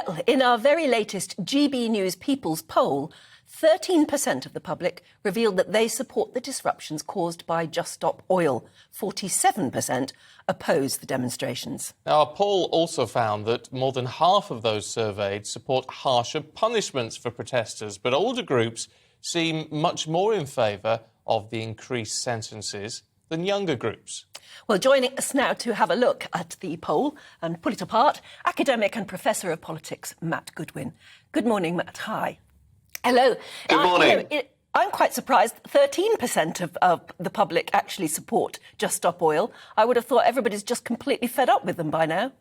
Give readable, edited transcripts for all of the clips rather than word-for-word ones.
Well, in our very latest GBNews People's poll, 13% of the public revealed that they support the disruptions caused by Just Stop Oil. 47% oppose the demonstrations. Now, our poll also found that more than half of those surveyed support harsher punishments for protesters, but older groups seem much more in favour of the increased sentences than younger groups. Well, joining us now to have a look at the poll and pull it apart, academic and Professor of Politics, Matt Goodwin. Good morning, Matt. Hi. Hello. Good morning. I'm quite surprised 13% of the public actually support Just Stop Oil. I would have thought everybody's just completely fed up with them by now.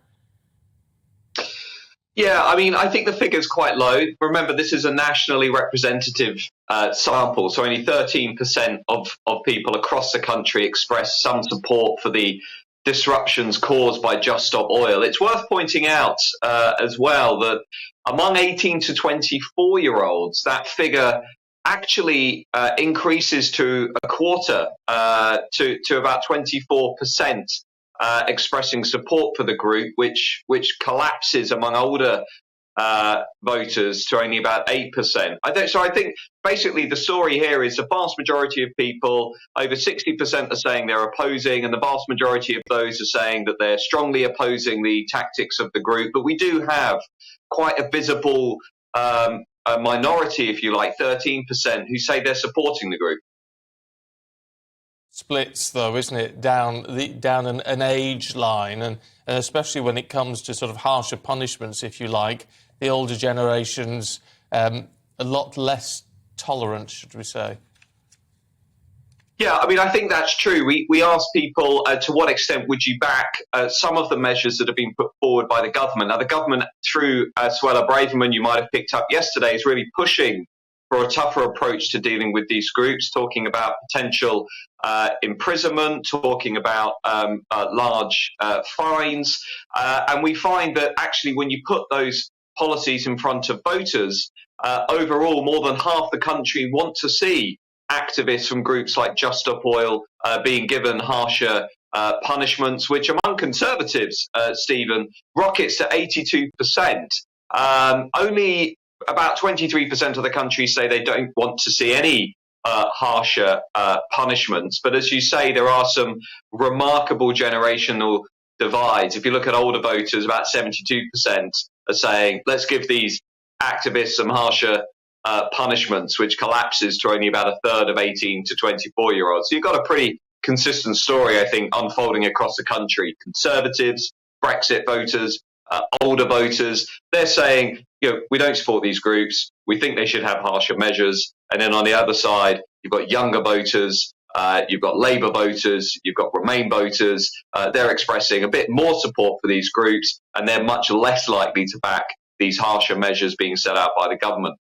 Yeah, I mean, I think the figure's quite low. Remember, this is a nationally representative sample, so only 13% of people across the country express some support for the disruptions caused by Just Stop Oil. It's worth pointing out as well that among 18 to 24-year-olds, that figure actually increases to a quarter, to about 24%. Expressing support for the group, which collapses among older voters to only about 8%. So I think basically the story here is the vast majority of people, over 60% are saying they're opposing, and the vast majority of those are saying that they're strongly opposing the tactics of the group. But we do have quite a visible minority, if you like, 13%, who say they're supporting the group. Splits, though, isn't it, down an age line, and especially when it comes to sort of harsher punishments, if you like, the older generations a lot less tolerant, should we say? Yeah, I mean, I think that's true. We asked people to what extent would you back some of the measures that have been put forward by the government. Now, the government, through Suella Braverman, you might have picked up yesterday, is really pushing for a tougher approach to dealing with these groups, talking about potential imprisonment, talking about large fines. And we find that actually when you put those policies in front of voters, overall more than half the country want to see activists from groups like Just Stop Oil being given harsher punishments, which among Conservatives, Stephen, rockets to 82%. Only about 23% of the country say they don't want to see any harsher punishments. But as you say, there are some remarkable generational divides. If you look at older voters, about 72% are saying, let's give these activists some harsher punishments, which collapses to only about a third of 18 to 24-year-olds. So you've got a pretty consistent story, I think, unfolding across the country. Conservatives, Brexit voters, older voters, they're saying, we don't support these groups. We think they should have harsher measures. And then on the other side, you've got younger voters, you've got Labour voters, you've got Remain voters. They're expressing a bit more support for these groups, and they're much less likely to back these harsher measures being set out by the government.